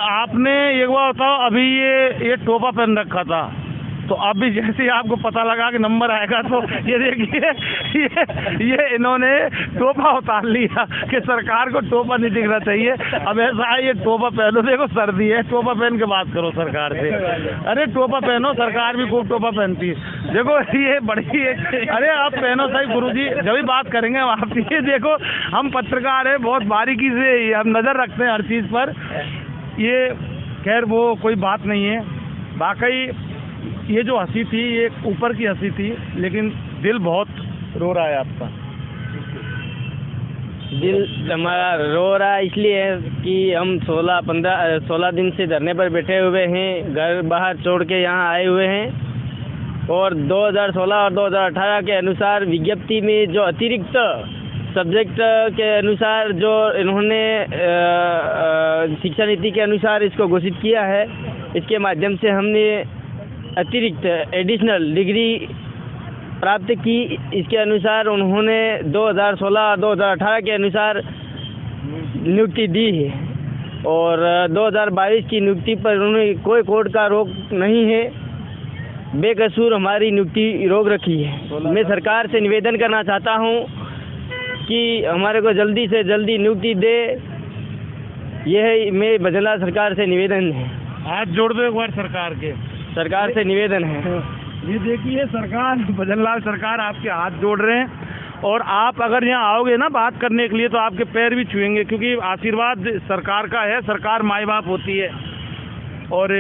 आपने एक बार बताओ, अभी ये टोपा पहन रखा था, तो अभी जैसे ही आपको पता लगा कि नंबर आएगा तो ये देखिए ये इन्होंने टोपा उतार लिया कि सरकार को टोपा नहीं दिखना चाहिए। अब ऐसा है, ये टोपा पहनो, देखो सर्दी है, टोपा पहन के बात करो सरकार से। अरे टोपा पहनो, सरकार भी खूब टोपा पहनती है। देखो ये बड़ी अरे आप पहनो सही गुरुजी, जब भी बात करेंगे हम आप। ये देखो हम पत्रकार हैं, बहुत बारीकी से हम नज़र रखते हैं हर चीज़ पर। ये खैर वो कोई बात नहीं है। वाकई ये जो हंसी थी ये ऊपर की हंसी थी, लेकिन दिल बहुत रो रहा है आपका। दिल हमारा रो रहा इसलिए है कि हम 16 दिन से धरने पर बैठे हुए हैं, घर बाहर छोड़ के यहाँ आए हुए हैं। और 2016 और 2018 के अनुसार विज्ञप्ति में जो अतिरिक्त सब्जेक्ट के अनुसार जो इन्होंने शिक्षा नीति के अनुसार इसको घोषित किया है, इसके माध्यम से हमने अतिरिक्त एडिशनल डिग्री प्राप्त की। इसके अनुसार उन्होंने 2016 और 2018 के अनुसार नियुक्ति दी है और 2022 की नियुक्ति पर उन्होंने कोई कोर्ट का रोक नहीं है, बेकसूर हमारी नियुक्ति रोक रखी है। मैं सरकार से निवेदन करना चाहता हूं कि हमारे को जल्दी से जल्दी नियुक्ति दे। यह मैं भजनलाल सरकार से निवेदन है। हाथ जोड़ दो एक बार सरकार से निवेदन है। ये देखिए सरकार, भजनलाल सरकार आपके हाथ जोड़ रहे हैं। और आप अगर यहाँ आओगे ना बात करने के लिए तो आपके पैर भी छुएंगे, क्योंकि आशीर्वाद सरकार का है। सरकार माई बाप होती है। और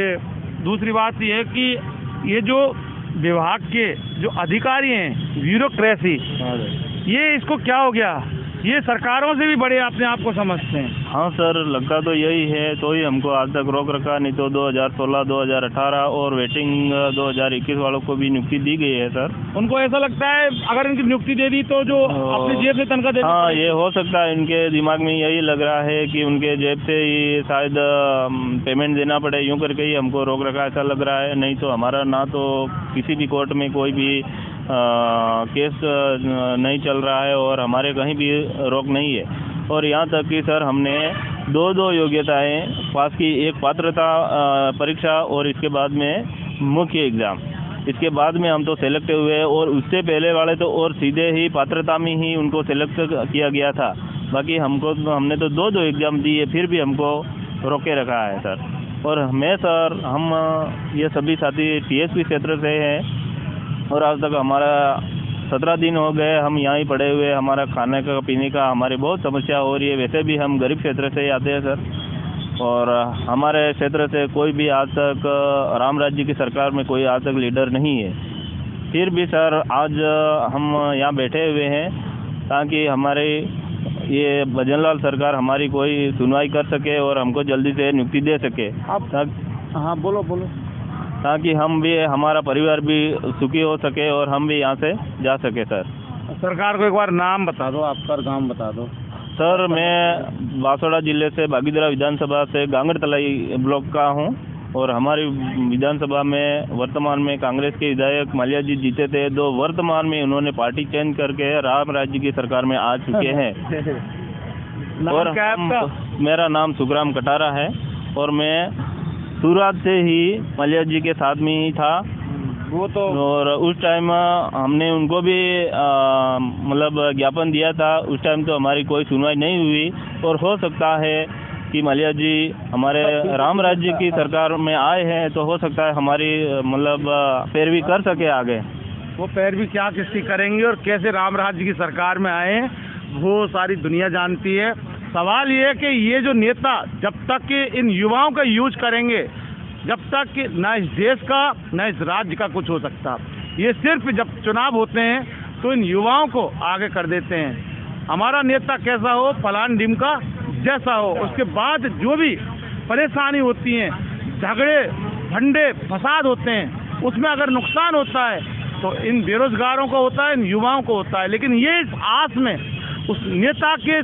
दूसरी बात ये है कि ये जो विभाग के जो अधिकारी हैं, ब्यूरोक्रेसी, ये इसको क्या हो गया, ये सरकारों से भी बड़े अपने आप को समझते हैं। हाँ सर, लगता तो यही है, तो ही हमको आज तक रोक रखा। नहीं तो 2016, 2018 और वेटिंग 2021 वालों को भी नियुक्ति दी गई है सर। उनको ऐसा लगता है अगर इनकी नियुक्ति दे दी तो जो अपनी जेब से तनख्वाह दे। हाँ, ये हो सकता है, इनके दिमाग में यही लग रहा है कि उनके जेब से ही शायद पेमेंट देना पड़े, यूँ करके ही हमको रोक रखा ऐसा लग रहा है। नहीं तो हमारा ना तो किसी भी कोर्ट में कोई भी केस नहीं चल रहा है और हमारे कहीं भी रोक नहीं है। और यहाँ तक कि सर हमने दो योग्यताएं पास की, एक पात्रता परीक्षा और इसके बाद में मुख्य एग्ज़ाम। इसके बाद में हम तो सेलेक्ट हुए और उससे पहले वाले तो और सीधे ही पात्रता में ही उनको सेलेक्ट किया गया था। बाकी हमने तो दो एग्ज़ाम दिए, फिर भी हमको रोके रखा है सर। और हम ये सभी साथी TSP क्षेत्र से हैं और आज तक हमारा 17 दिन हो गए हम यहाँ ही पड़े हुए। हमारा खाने का पीने का हमारी बहुत समस्या हो रही है। वैसे भी हम गरीब क्षेत्र से ही आते हैं सर, और हमारे क्षेत्र से कोई भी आज तक राम राज्य की सरकार में कोई आज तक लीडर नहीं है। फिर भी सर आज हम यहाँ बैठे हुए हैं ताकि हमारे ये भजनलाल सरकार हमारी कोई सुनवाई कर सके और हमको जल्दी से नियुक्ति दे सके। हाँ बोलो। ताकि हम भी, हमारा परिवार भी सुखी हो सके और हम भी यहाँ से जा सके सर। सरकार को एक बार नाम बता दो, आपका नाम बता दो। सर मैं बांसवाड़ा जिले से बागीदरा विधानसभा से गांगड़तलाई ब्लॉक का हूँ और हमारी विधानसभा में वर्तमान में कांग्रेस के विधायक माल्या जी जीते थे। वर्तमान में उन्होंने पार्टी चेंज करके राम राज्य की सरकार में आ चुके हैं। और मेरा नाम सुखराम कटारा है और मैं शुरुआत से ही माल्या जी के साथ में ही था। वो तो और उस टाइम हमने उनको भी मतलब ज्ञापन दिया था। उस टाइम तो हमारी कोई सुनवाई नहीं हुई और हो सकता है कि माल्या जी हमारे राम राज्य की सरकार में आए हैं तो हो सकता है हमारी मतलब पैरवी कर सके आगे। वो पैरवी क्या किसकी करेंगे और कैसे राम राज्य की सरकार में आए वो सारी दुनिया जानती है। सवाल ये है कि ये जो नेता जब तक कि इन युवाओं का यूज करेंगे, जब तक कि ना इस देश का ना इस राज्य का कुछ हो सकता। ये सिर्फ जब चुनाव होते हैं तो इन युवाओं को आगे कर देते हैं। हमारा नेता कैसा हो, फलान ढिमका जैसा हो, उसके बाद जो भी परेशानी होती हैं, झगड़े भंडे फसाद होते हैं, उसमें अगर नुकसान होता है तो इन बेरोजगारों को होता है, इन युवाओं को होता है। लेकिन ये इस आस में उस नेता के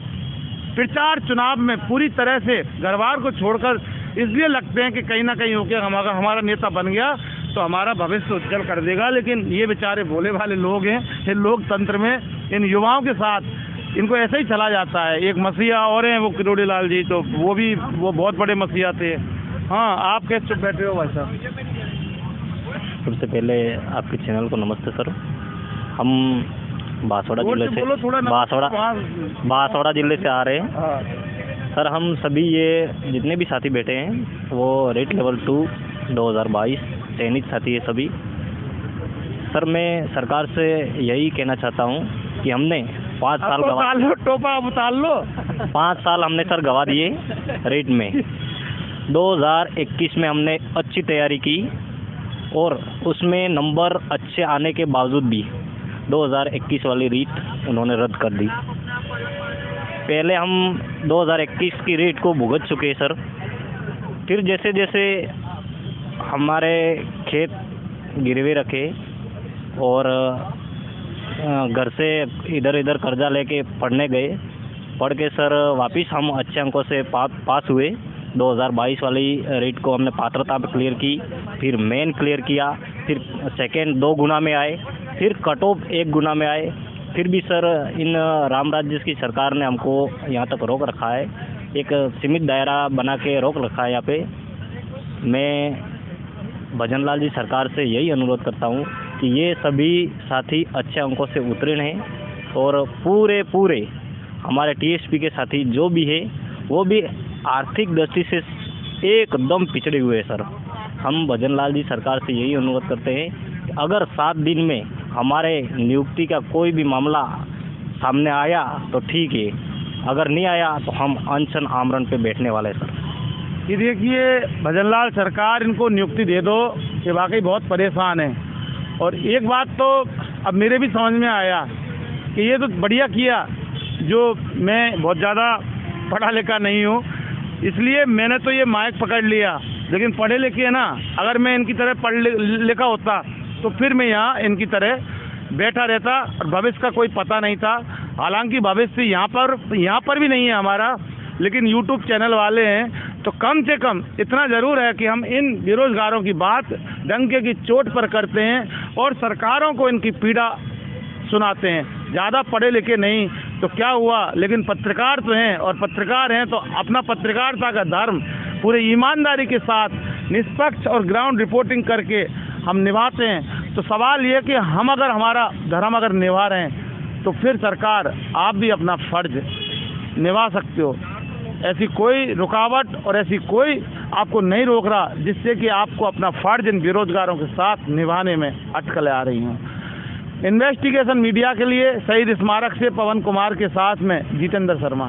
प्रचार चुनाव में पूरी तरह से घरबार को छोड़कर इसलिए लगते हैं कि कहीं ना कहीं होकर हमारा नेता बन गया तो हमारा भविष्य उज्जवल कर देगा। लेकिन ये बेचारे भोले भाले लोग हैं। ये लोकतंत्र में इन युवाओं के साथ इनको ऐसे ही चला जाता है। एक मसीहा और हैं वो किरोड़ी लाल जी, तो वो बहुत बड़े मसीहा थे। हाँ, आप कैसे चुप बैठे हो भाई साहब? सबसे पहले आपके चैनल को नमस्ते सर। हम बांसवाड़ा जिले से बोलो थोड़ा बांसवाड़ा जिले से आ रहे हैं हाँ। सर। हम सभी ये जितने भी साथी बैठे हैं वो रेट लेवल 2 2022 चयनित साथी है सभी। सर मैं सरकार से यही कहना चाहता हूँ कि हमने 5 साल टोपा उतार लो 5 साल हमने सर गवा दिए रेट में। 2021 में हमने अच्छी तैयारी की और उसमें नंबर अच्छे आने के बावजूद भी 2021 वाली रीट उन्होंने रद्द कर दी। पहले हम 2021 की रेट को भुगत चुके हैं सर। फिर जैसे जैसे हमारे खेत गिरवे रखे और घर से इधर इधर कर्जा लेके पढ़ने गए, पढ़ के सर वापस हम अच्छे अंकों से पास हुए। 2022 वाली रेट को हमने पात्रता पे क्लियर की, फिर मेन क्लियर किया, फिर सेकेंड 2 गुना में आए, फिर कट ऑफ 1 गुना में आए। फिर भी सर इन राम राज्य की सरकार ने हमको यहाँ तक रोक रखा है, एक सीमित दायरा बना के रोक रखा है यहाँ पे। मैं भजनलाल जी सरकार से यही अनुरोध करता हूँ कि ये सभी साथी अच्छे अंकों से उत्तीर्ण हैं और पूरे हमारे टीएसपी के साथी जो भी है वो भी आर्थिक दृष्टि से एकदम पिछड़े हुए हैं सर। हम भजनलाल जी सरकार से यही अनुरोध करते हैं कि अगर 7 दिन में हमारे नियुक्ति का कोई भी मामला सामने आया तो ठीक है, अगर नहीं आया तो हम अनशन आमरण पे बैठने वाले हैं सर। ये देखिए भजनलाल सरकार इनको नियुक्ति दे दो, ये वाकई बहुत परेशान है। और एक बात तो अब मेरे भी समझ में आया कि ये तो बढ़िया किया, जो मैं बहुत ज़्यादा पढ़ा लिखा नहीं हूँ इसलिए मैंने तो ये माइक पकड़ लिया, लेकिन पढ़े लिखे है ना, अगर मैं इनकी तरह पढ़ लिखा होता तो फिर मैं यहाँ इनकी तरह बैठा रहता और भविष्य का कोई पता नहीं था। हालांकि भविष्य यहाँ पर भी नहीं है हमारा, लेकिन यूट्यूब चैनल वाले हैं तो कम से कम इतना ज़रूर है कि हम इन बेरोजगारों की बात डंके की चोट पर करते हैं और सरकारों को इनकी पीड़ा सुनाते हैं। ज़्यादा पढ़े लिखे नहीं तो क्या हुआ, लेकिन पत्रकार तो हैं और पत्रकार हैं तो अपना पत्रकारिता का धर्म पूरे ईमानदारी के साथ निष्पक्ष और ग्राउंड रिपोर्टिंग करके हम निभाते हैं। तो सवाल ये कि हम अगर हमारा धर्म अगर निभा रहे हैं तो फिर सरकार आप भी अपना फर्ज निभा सकते हो। ऐसी कोई रुकावट और ऐसी कोई आपको नहीं रोक रहा जिससे कि आपको अपना फर्ज इन बेरोजगारों के साथ निभाने में अटकलें आ रही हों। इन्वेस्टिगेशन मीडिया के लिए शहीद स्मारक से पवन कुमार के साथ में जितेंद्र शर्मा।